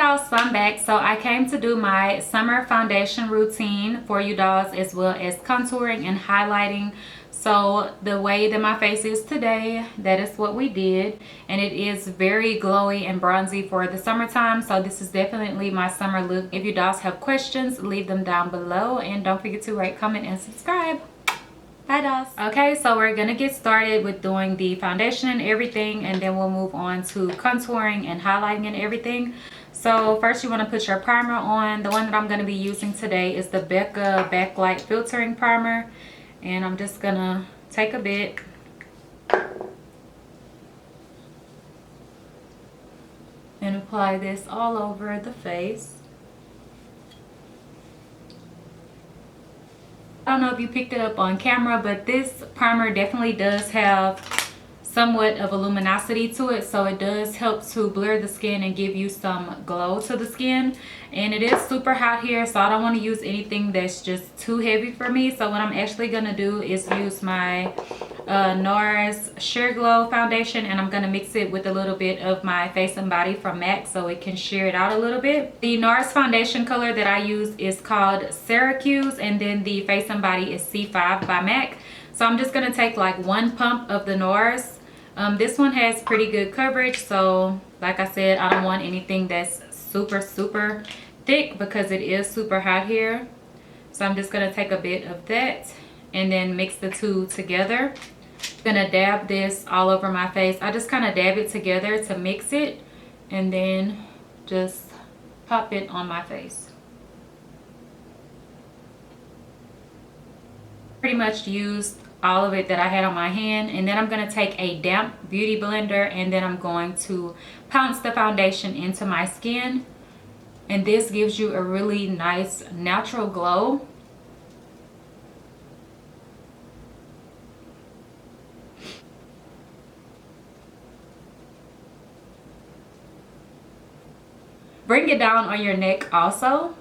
y'all, so I'm back. So I came to do my summer foundation routine for you dolls, as well as contouring and highlighting. So the way that my face is today, that is what we did, and it is very glowy and bronzy for the summertime. So this is definitely my summer look. If you dolls have questions, leave them down below, and don't forget to rate, comment, and subscribe. Bye dolls. Okay, so we're gonna get started with doing the foundation and everything, and then we'll move on to contouring and highlighting and everything. So first you want to put your primer on. The one that I'm going to be using today is the Becca Backlight Filtering Primer, and I'm just gonna take a bit and apply this all over the face. I don't know if you picked it up on camera, but this primer definitely does have somewhat of a luminosity to it, so it does help to blur the skin and give you some glow to the skin. And it is super hot here, so I don't want to use anything that's just too heavy for me. So what I'm actually gonna do is use my Nars Sheer Glow foundation, and I'm gonna mix it with a little bit of my Face and Body from MAC so it can sheer it out a little bit. The Nars foundation color that I use is called Syracuse, and then the Face and Body is C5 by MAC. So I'm just gonna take like one pump of the Nars. This one has pretty good coverage, so like I said, I don't want anything that's super thick because it is super hot here. So I'm just gonna take a bit of that and then mix the two together. I'm gonna dab this all over my face. I just kind of dab it together to mix it, and then just pop it on my face. Pretty much used all of it that I had on my hand, and then I'm going to take a damp beauty blender, and then I'm going to pounce the foundation into my skin, and this gives you a really nice natural glow. Bring it down on your neck also.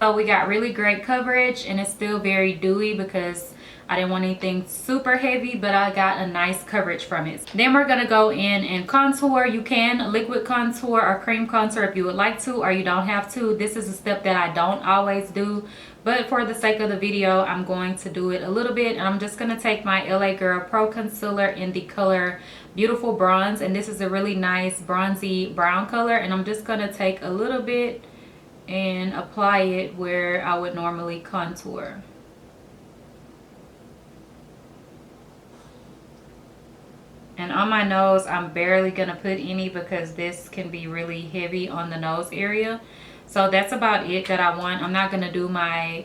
So we got really great coverage, and it's still very dewy because I didn't want anything super heavy, but I got a nice coverage from it. Then we're gonna go in and contour. You can liquid contour or cream contour if you would like to, or you don't have to. This is a step that I don't always do, but for the sake of the video, I'm going to do it a little bit. And I'm just gonna take my LA Girl Pro Concealer in the color Beautiful Bronze, and this is a really nice bronzy brown color, and I'm just gonna take a little bit and apply it where I would normally contour. And on my nose, I'm barely gonna put any because this can be really heavy on the nose area. So that's about it that I want. I'm not gonna do my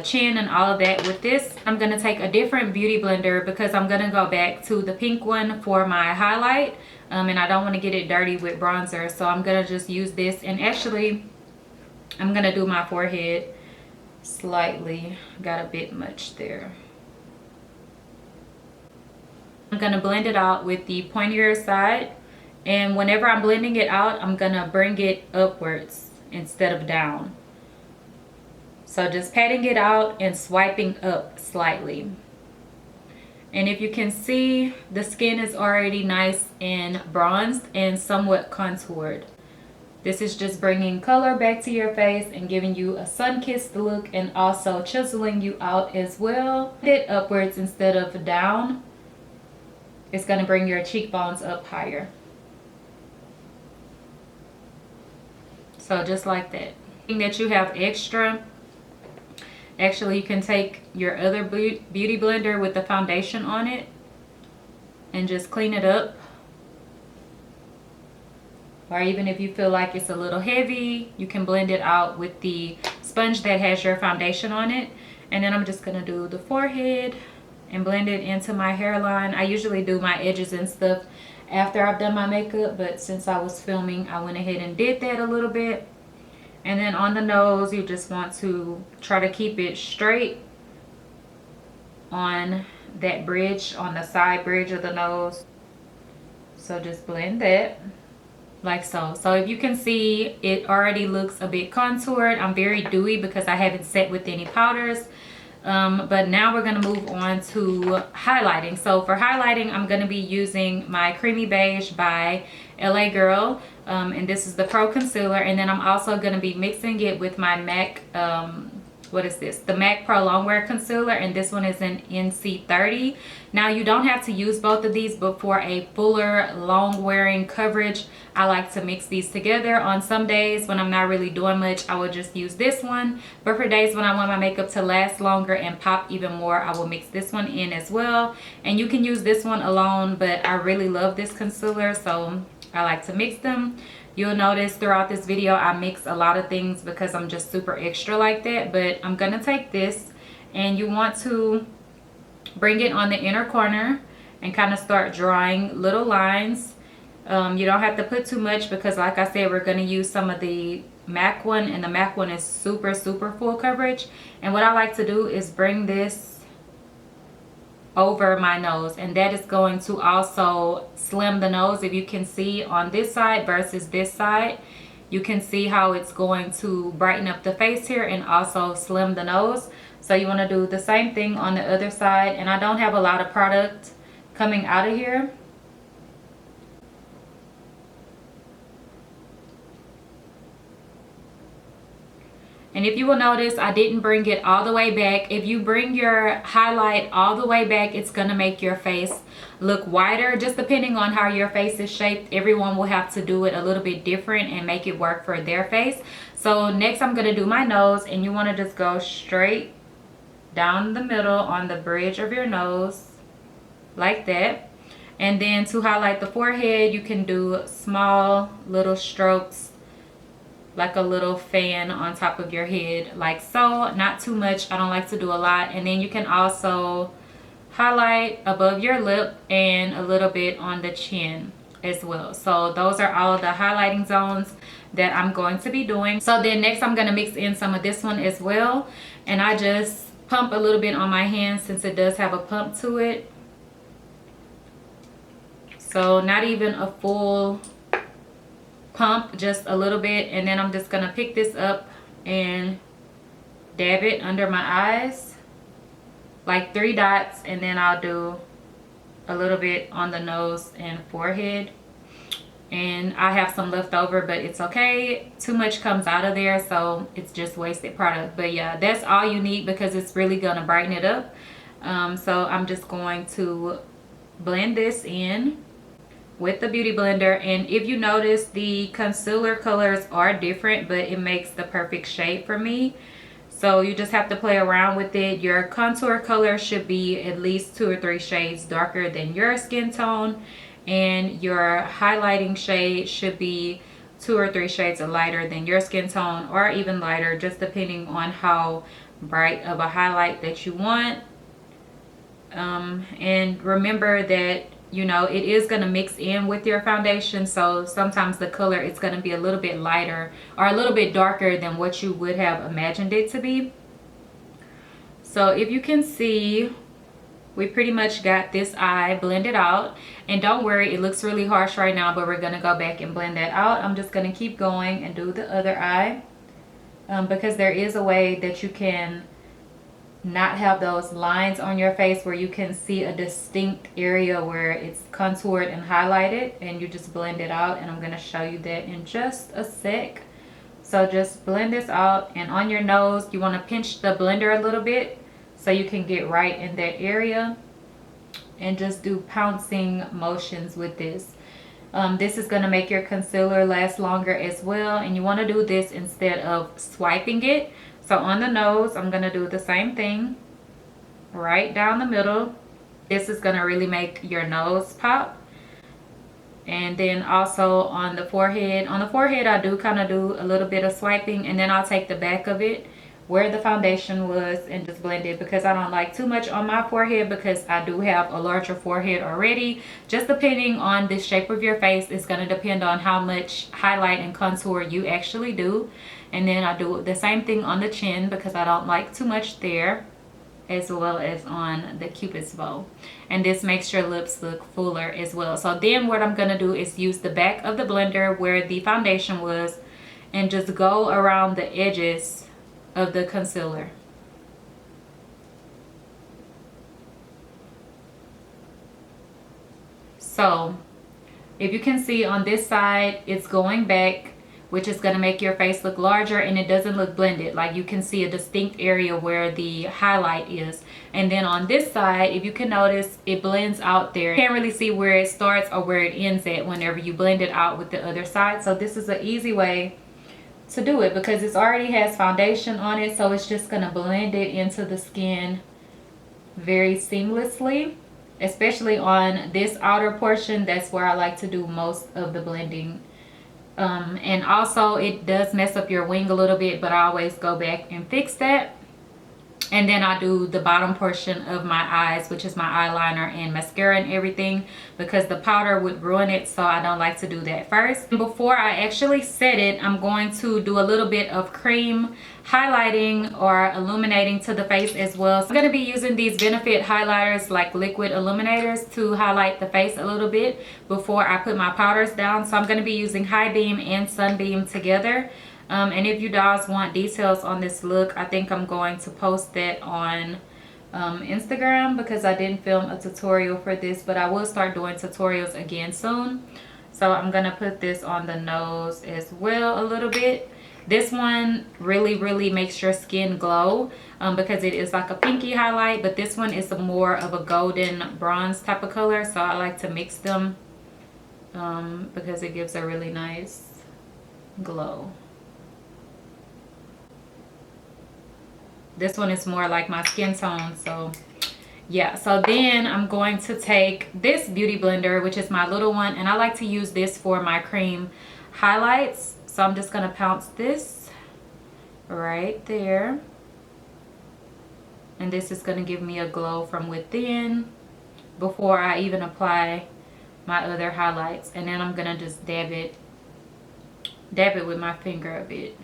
chin and all of that with this. I'm gonna take a different beauty blender because I'm gonna go back to the pink one for my highlight, and I don't want to get it dirty with bronzer, so I'm gonna just use this. And actually I'm gonna do my forehead slightly. Got a bit much there. I'm gonna blend it out with the pointier side, and whenever I'm blending it out, I'm gonna bring it upwards instead of down. So just patting it out and swiping up slightly. And if you can see, the skin is already nice and bronzed and somewhat contoured. This is just bringing color back to your face and giving you a sun-kissed look, and also chiseling you out as well. It upwards instead of down. It's going to bring your cheekbones up higher. So just like that. Thing that you have extra, actually you can take your other beauty blender with the foundation on it and just clean it up. Or even if you feel like it's a little heavy, you can blend it out with the sponge that has your foundation on it. And then I'm just gonna do the forehead and blend it into my hairline. I usually do my edges and stuff after I've done my makeup, but since I was filming, I went ahead and did that a little bit. And then on the nose, you just want to try to keep it straight on that bridge, on the side bridge of the nose. So just blend that like so. So if you can see, it already looks a bit contoured. I'm very dewy because I haven't set with any powders. But now we're going to move on to highlighting. So for highlighting, I'm going to be using my Creamy Beige by LA Girl. And this is the Pro Concealer. And then I'm also going to be mixing it with my MAC, what is this? The MAC Pro Longwear Concealer. And this one is in NC30. Now you don't have to use both of these, but for a fuller long wearing coverage, I like to mix these together. On some days when I'm not really doing much, I will just use this one. But for days when I want my makeup to last longer and pop even more, I will mix this one in as well. And you can use this one alone, but I really love this concealer, so I like to mix them. You'll notice throughout this video, I mix a lot of things because I'm just super extra like that. But I'm gonna take this, and you want to bring it on the inner corner and kind of start drawing little lines. You don't have to put too much because, like I said, we're going to use some of the MAC one, and the MAC one is super full coverage. And what I like to do is bring this over my nose, and that is going to also slim the nose. If you can see on this side versus this side, you can see how it's going to brighten up the face here and also slim the nose. So you want to do the same thing on the other side. And I don't have a lot of product coming out of here. And if you will notice, I didn't bring it all the way back. If you bring your highlight all the way back, it's going to make your face look wider. Just depending on how your face is shaped, everyone will have to do it a little bit different and make it work for their face. So next I'm going to do my nose, and you want to just go straight down the middle on the bridge of your nose like that. And then to highlight the forehead, you can do small little strokes like a little fan on top of your head, like so. Not too much. I don't like to do a lot. And then you can also highlight above your lip and a little bit on the chin as well. So those are all of the highlighting zones that I'm going to be doing. So then next I'm going to mix in some of this one as well, and I just pump a little bit on my hand since it does have a pump to it. So not even a full pump, just a little bit. And then I'm just gonna pick this up and dab it under my eyes like 3 dots, and then I'll do a little bit on the nose and forehead. And I have some left over, but it's okay. Too much comes out of there, so it's just wasted product. But yeah, that's all you need because it's really gonna brighten it up. So I'm just going to blend this in with the beauty blender. And if you notice, the concealer colors are different, but it makes the perfect shade for me. So you just have to play around with it. Your contour color should be at least 2 or 3 shades darker than your skin tone, and your highlighting shade should be 2 or 3 shades lighter than your skin tone, or even lighter, just depending on how bright of a highlight that you want. And remember that, you know, it is going to mix in with your foundation, so sometimes the color is going to be a little bit lighter or a little bit darker than what you would have imagined it to be. So if you can see, we pretty much got this eye blended out. And don't worry, it looks really harsh right now, but we're going to go back and blend that out. I'm just going to keep going and do the other eye, because there is a way that you can not have those lines on your face where you can see a distinct area where it's contoured and highlighted, and you just blend it out. And I'm going to show you that in just a sec. So just blend this out, and on your nose you want to pinch the blender a little bit so you can get right in that area, and just do pouncing motions with this. This is going to make your concealer last longer as well, and you want to do this instead of swiping it. So on the nose, I'm going to do the same thing right down the middle. This is going to really make your nose pop. And then also on the forehead. On the forehead, I do kind of do a little bit of swiping, and then I'll take the back of it where the foundation was and just blend it, because I don't like too much on my forehead because I do have a larger forehead already. Just depending on the shape of your face, it's going to depend on how much highlight and contour you actually do. And then I do the same thing on the chin because I don't like too much there, as well as on the cupid's bow. And this makes your lips look fuller as well. So then what I'm going to do is use the back of the blender where the foundation was and just go around the edges of the concealer. So if you can see on this side, it's going back, which is going to make your face look larger, and it doesn't look blended. Like you can see a distinct area where the highlight is. And then on this side, if you can notice, it blends out there. You can't really see where it starts or where it ends at whenever you blend it out with the other side. So this is an easy way to do it because it already has foundation on it, so it's just going to blend it into the skin very seamlessly. Especially on this outer portion, that's where I like to do most of the blending. And also it does mess up your wing a little bit, but I always go back and fix that. And then I do the bottom portion of my eyes, which is my eyeliner and mascara and everything, because the powder would ruin it, so I don't like to do that first. Before I actually set it, I'm going to do a little bit of cream highlighting or illuminating to the face as well. So I'm going to be using these Benefit highlighters, like liquid illuminators, to highlight the face a little bit before I put my powders down. So I'm going to be using Highbeam and Sunbeam together. And if you guys want details on this look, I think I'm going to post that on Instagram, because I didn't film a tutorial for this, but I will start doing tutorials again soon. So I'm going to put this on the nose as well a little bit. This one really makes your skin glow because it is like a pinky highlight, but this one is more of a golden bronze type of color. So I like to mix them because it gives a really nice glow. This one is more like my skin tone, so yeah. So then I'm going to take this beauty blender, which is my little one, and I like to use this for my cream highlights. So I'm just gonna pounce this right there, and this is gonna give me a glow from within before I even apply my other highlights. And then I'm gonna just dab it with my finger a bit.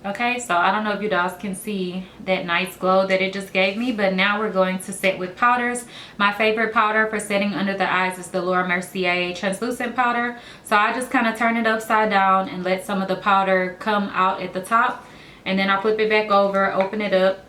Okay, so I don't know if you guys can see that nice glow that it just gave me, but now we're going to set with powders. My favorite powder for setting under the eyes is the Mercier translucent powder. So I just kind of turn it upside down and let some of the powder come out at the top, and then I flip it back over, open it up,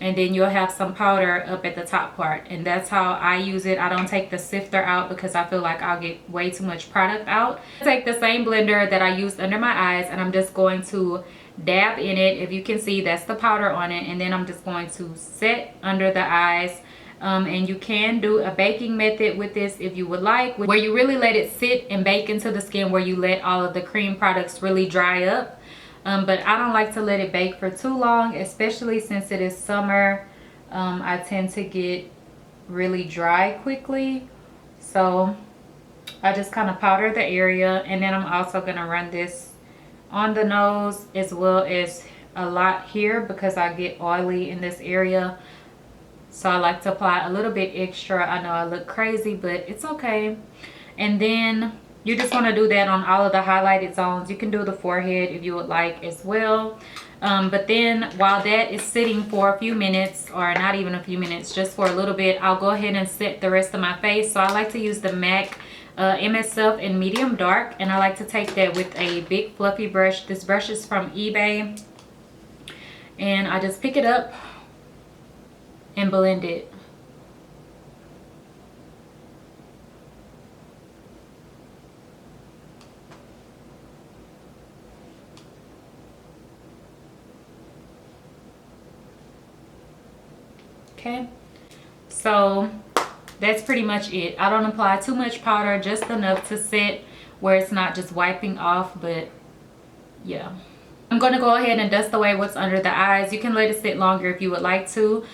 and then you'll have some powder up at the top part. And that's how I use it. I don't take the sifter out because I feel like I'll get way too much product out. I take the same blender that I used under my eyes, and I'm just going to dab in it. If you can see, that's the powder on it, and then I'm just going to set under the eyes. And you can do a baking method with this if you would like, where you really let it sit and bake into the skin, where you let all of the cream products really dry up. But I don't like to let it bake for too long, especially since it is summer. I tend to get really dry quickly, so I just kind of powder the area. And then I'm also going to run this on the nose as well as a lot here, because I get oily in this area. So I like to apply a little bit extra. I know I look crazy, but it's okay. And then you just want to do that on all of the highlighted zones. You can do the forehead if you would like as well. But then while that is sitting for a few minutes, or not even a few minutes, just for a little bit, I'll go ahead and set the rest of my face. So I like to use the MAC MSF in medium dark, and I like to take that with a big fluffy brush. This brush is from eBay, and I just pick it up and blend it. Okay, so that's pretty much it. I don't apply too much powder, just enough to set where it's not just wiping off, but yeah. I'm going to go ahead and dust away what's under the eyes. You can let it sit longer if you would like to.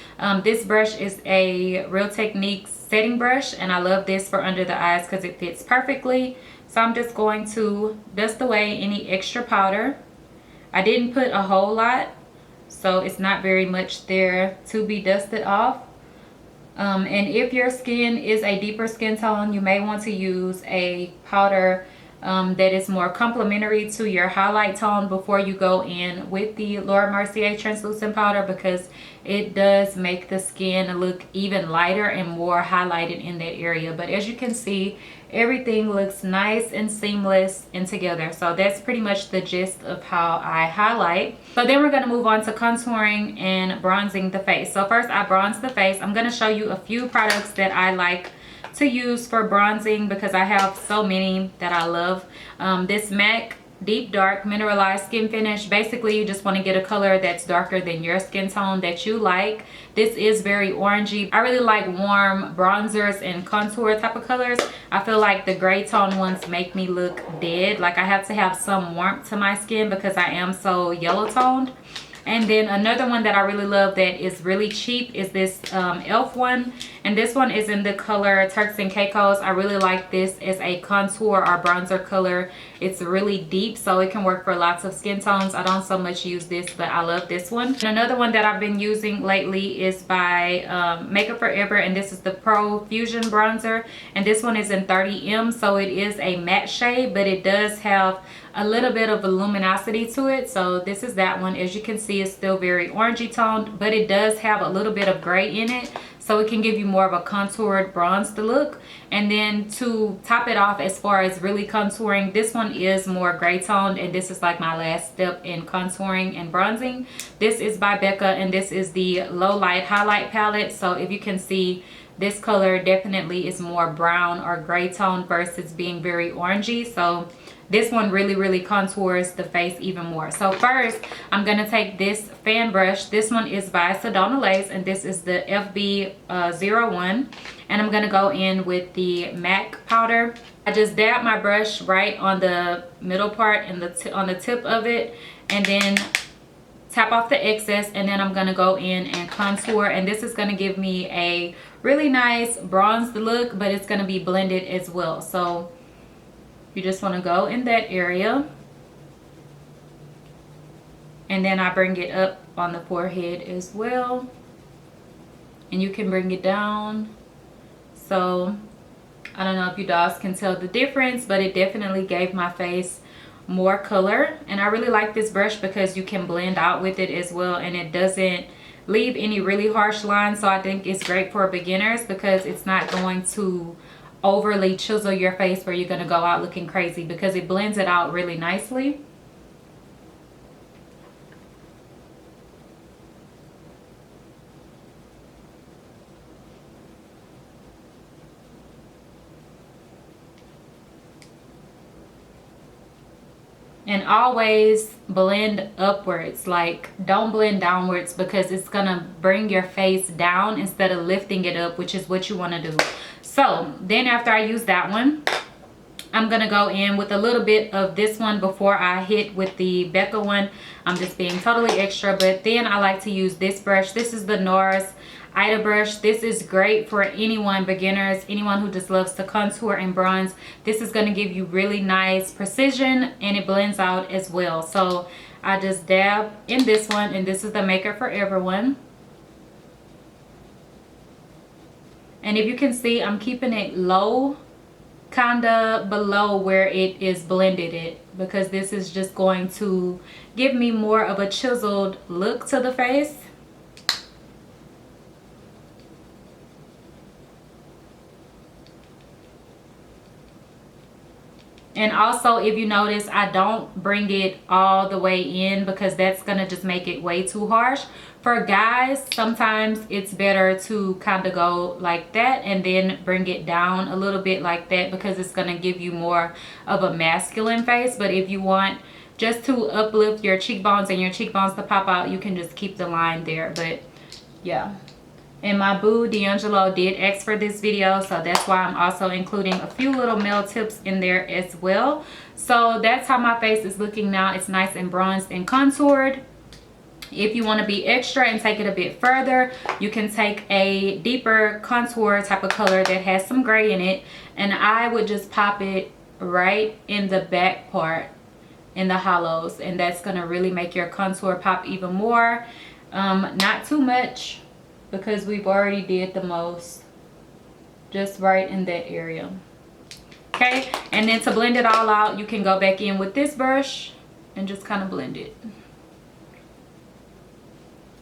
This brush is a Real Techniques setting brush, and I love this for under the eyes because it fits perfectly. So I'm just going to dust away any extra powder. I didn't put a whole lot, so it's not very much there to be dusted off. And if your skin is a deeper skin tone, you may want to use a powder that is more complementary to your highlight tone before you go in with the Laura Mercier translucent powder, because it does make the skin look even lighter and more highlighted in that area. But as you can see, everything looks nice and seamless and together. So that's pretty much the gist of how I highlight. So then we're going to move on to contouring and bronzing the face. So first I bronze the face. I'm going to show you a few products that I like to use for bronzing because I have so many that I love. This MAC Deep Dark Mineralized Skin Finish. Basically, you just want to get a color that's darker than your skin tone that you like. This is very orangey. I really like warm bronzers and contour type of colors. I feel like the gray tone ones make me look dead. Like I have to have some warmth to my skin because I am so yellow toned. And then another one that I really love that is really cheap is this e.l.f. one. And this one is in the color Turks and Caicos. I really like this as a contour or bronzer color. It's really deep, so it can work for lots of skin tones. I don't so much use this, but I love this one. And another one that I've been using lately is by Makeup Forever, and this is the Pro Fusion Bronzer. And this one is in 30M, so it is a matte shade, but it does have a little bit of luminosity to it. So this is that one. As you can see, it's still very orangey toned, but it does have a little bit of gray in it, so it can give you more of a contoured bronzed look. And then to top it off, as far as really contouring, this one is more gray toned, and this is like my last step in contouring and bronzing. This is by Becca, and this is the Lowlight highlight palette. So if you can see, this color definitely is more brown or gray toned versus being very orangey. So this one really contours the face even more. So first, I'm going to take this fan brush. This one is by Sedona Lace, and this is the FB01. And I'm going to go in with the MAC powder. I just dab my brush right on the middle part and on the tip of it, and then tap off the excess, and then I'm going to go in and contour. And this is going to give me a really nice bronzed look, but it's going to be blended as well. So you just want to go in that area, and then I bring it up on the forehead as well, and you can bring it down. So I don't know if you guys can tell the difference, but it definitely gave my face more color. And I really like this brush because you can blend out with it as well, and it doesn't leave any really harsh lines. So I think it's great for beginners because it's not going to overly chisel your face where you're going to go out looking crazy, because it blends it out really nicely. And always blend upwards, like don't blend downwards, because it's gonna bring your face down instead of lifting it up, which is what you want to do. So then after I use that one, I'm gonna go in with a little bit of this one before I hit with the Becca one. I'm just being totally extra, but then I like to use this brush. This is the Nars Ida brush. This is great for anyone, beginners, anyone who just loves to contour and bronze. This is going to give you really nice precision, and it blends out as well. So I just dab in this one, and this is the Makeup Forever one. And if you can see, I'm keeping it low, kinda below where it is blended it, because this is just going to give me more of a chiseled look to the face. And also, if you notice, I don't bring it all the way in, because that's gonna just make it way too harsh. For guys, sometimes it's better to kind of go like that and then bring it down a little bit like that, because it's gonna give you more of a masculine face. But if you want just to uplift your cheekbones and your cheekbones to pop out, you can just keep the line there. But yeah. And my boo D'Angelo did ask for this video, so that's why I'm also including a few little male tips in there as well. So that's how my face is looking now. It's nice and bronzed and contoured. If you want to be extra and take it a bit further, you can take a deeper contour type of color that has some gray in it, and I would just pop it right in the back part, in the hollows, and that's going to really make your contour pop even more. Not too much, because we've already did the most. Just right in that area. Okay, and then to blend it all out, you can go back in with this brush and just kind of blend it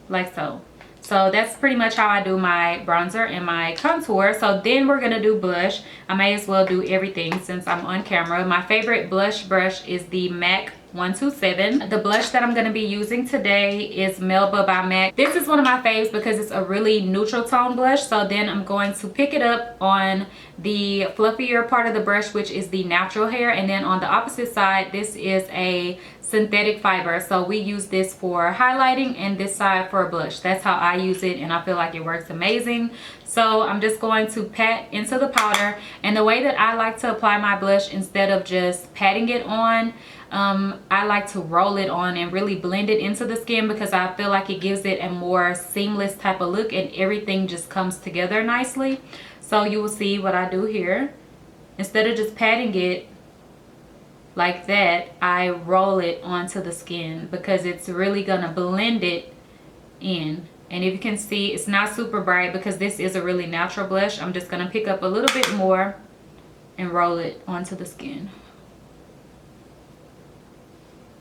like so. So that's pretty much how I do my bronzer and my contour. So then we're gonna do blush. I may as well do everything since I'm on camera. My favorite blush brush is the MAC 127. The blush that I'm going to be using today is Melba by MAC. This is one of my faves because it's a really neutral tone blush. So then I'm going to pick it up on the fluffier part of the brush, which is the natural hair, and then on the opposite side, this is a synthetic fiber. So we use this for highlighting and this side for a blush. That's how I use it, and I feel like it works amazing. So I'm just going to pat into the powder, and the way that I like to apply my blush, instead of just patting it on, I like to roll it on and really blend it into the skin, because I feel like it gives it a more seamless type of look and everything just comes together nicely. So you will see what I do here. Instead of just patting it like that, I roll it onto the skin because it's really gonna blend it in. And if you can see, it's not super bright because this is a really natural blush. I'm just gonna pick up a little bit more and roll it onto the skin.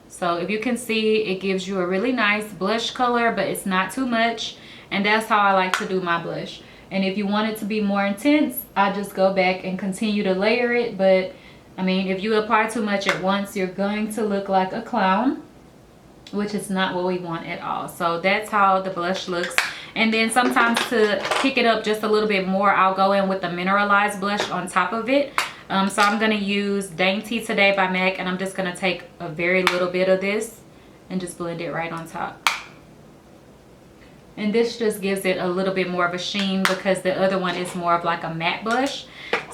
So if you can see, it gives you a really nice blush color, but it's not too much. And that's how I like to do my blush. And if you want it to be more intense, I just go back and continue to layer it. But I mean, if you apply too much at once, you're going to look like a clown, which is not what we want at all. So that's how the blush looks. And then sometimes to pick it up just a little bit more, I'll go in with a mineralized blush on top of it. So I'm going to use Dainty today by MAC, and I'm just going to take a very little bit of this and just blend it right on top. And this just gives it a little bit more of a sheen because the other one is more of like a matte blush.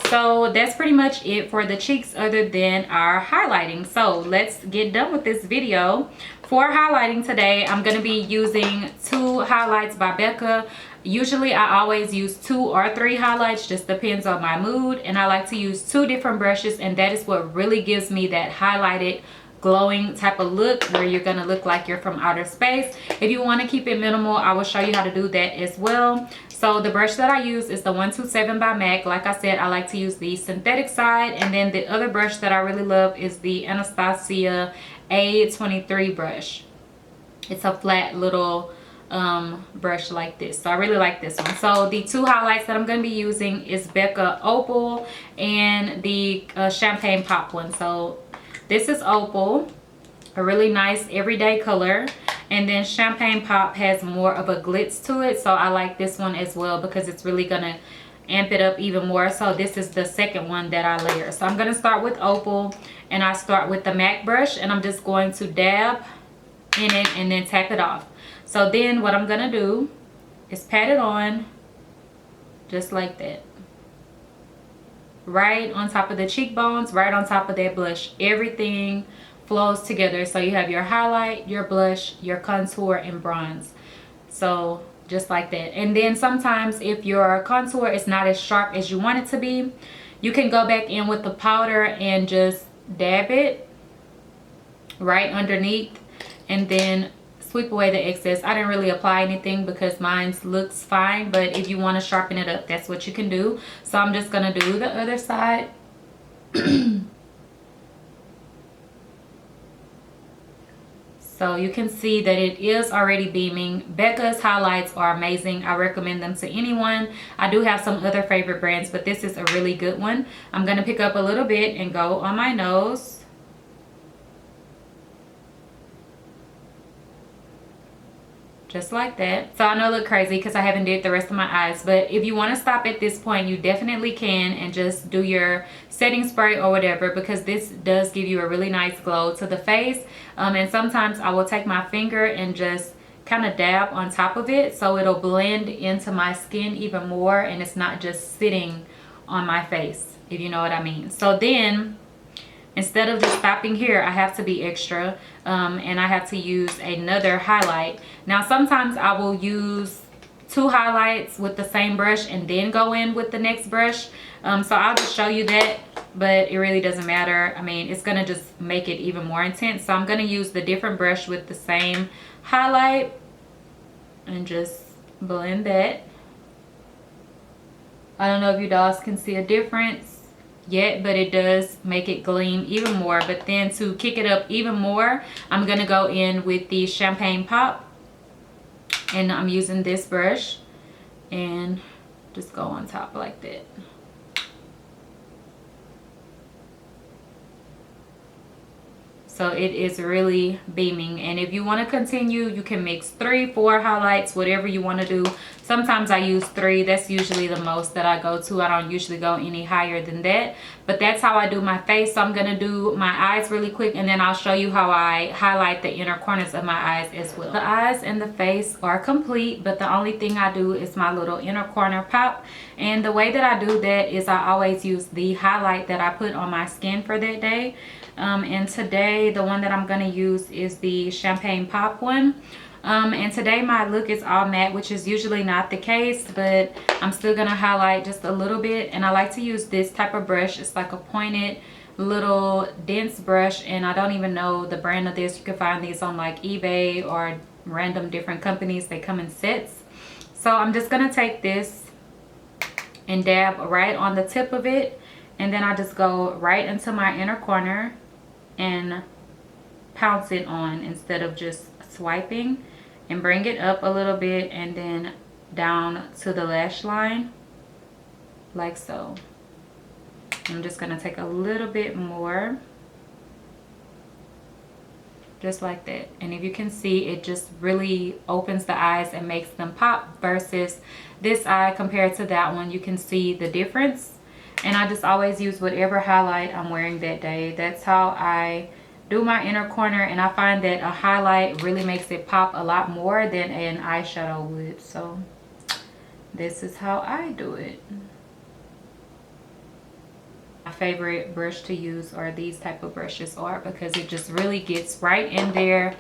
So that's pretty much it for the cheeks other than our highlighting. So let's get done with this video. For highlighting today, I'm going to be using 2 highlights by Becca. Usually I always use 2 or 3 highlights, just depends on my mood. And I like to use 2 different brushes, and that is what really gives me that highlighted glowing type of look where you're gonna look like you're from outer space. If you want to keep it minimal, I will show you how to do that as well. So the brush that I use is the 127 by MAC. Like I said, I like to use the synthetic side, and then the other brush that I really love is the Anastasia A23 brush. It's a flat little brush like this. So I really like this one. So the 2 highlights that I'm going to be using is Becca Opal and the Champagne Pop one. So this is Opal, a really nice everyday color, and then Champagne Pop has more of a glitz to it. So I like this one as well because it's really gonna amp it up even more. So this is the second one that I layer. So I'm gonna start with Opal, and I start with the MAC brush, and I'm just going to dab in it and then tap it off. So then what I'm gonna do is pat it on just like that, right on top of the cheekbones, right on top of that blush. Everything flows together, so you have your highlight, your blush, your contour, and bronze. So just like that. And then sometimes if your contour is not as sharp as you want it to be, you can go back in with the powder and just dab it right underneath and then sweep away the excess. I didn't really apply anything because mine looks fine, but if you want to sharpen it up, that's what you can do. So I'm just gonna do the other side. So you can see that it is already beaming. Becca's highlights are amazing. I recommend them to anyone. I do have some other favorite brands, but this is a really good one. I'm gonna pick up a little bit and go on my nose. Just like that. So I know I look crazy because I haven't did the rest of my eyes, but if you want to stop at this point, you definitely can and just do your setting spray or whatever, because this does give you a really nice glow to the face. And sometimes I will take my finger and just kind of dab on top of it so it'll blend into my skin even more, and it's not just sitting on my face, if you know what I mean. So then instead of just stopping here, I have to be extra, and I have to use another highlight. Now sometimes I will use 2 highlights with the same brush and then go in with the next brush. So I'll just show you that, but it really doesn't matter. I mean, it's gonna just make it even more intense. So I'm gonna use the different brush with the same highlight and just blend that. I don't know if you guys can see a difference. yet, but it does make it gleam even more. But then to kick it up even more, I'm gonna go in with the Champagne Pop, and I'm using this brush and just go on top like that. So it is really beaming. And if you want to continue, you can mix 3, 4 highlights, whatever you want to do. Sometimes I use 3. That's usually the most that I go to. I don't usually go any higher than that. But that's how I do my face. So I'm going to do my eyes really quick, and then I'll show you how I highlight the inner corners of my eyes as well. The eyes and the face are complete, but the only thing I do is my little inner corner pop. And the way that I do that is I always use the highlight that I put on my skin for that day. And today the one that I'm going to use is the Champagne Pop one. And today my look is all matte, which is usually not the case, but I'm still going to highlight just a little bit. And I like to use this type of brush. It's like a pointed little dense brush, and I don't even know the brand of this. You can find these on like eBay or random different companies. They come in sets. So I'm just going to take this and dab right on the tip of it, and then I just go right into my inner corner and pounce it on instead of just swiping, and bring it up a little bit and then down to the lash line like so. I'm just going to take a little bit more, just like that. And if you can see, it just really opens the eyes and makes them pop, versus this eye compared to that one, you can see the difference. And I just always use whatever highlight I'm wearing that day. That's how I do my inner corner, and I find that a highlight really makes it pop a lot more than an eyeshadow would. So this is how I do it. My favorite brush to use are these type of brushes, because it just really gets right in there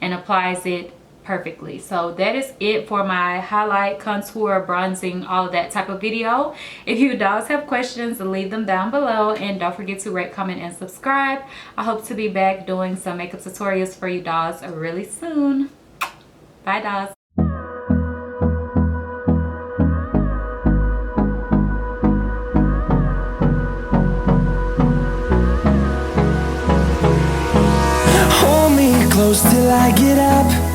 and applies it perfectly. So that is it for my highlight, contour, bronzing, all of that type of video. If you dolls have questions, leave them down below, and don't forget to rate, comment, and subscribe. I hope to be back doing some makeup tutorials for you dolls really soon. Bye dolls. Hold me close till I get up.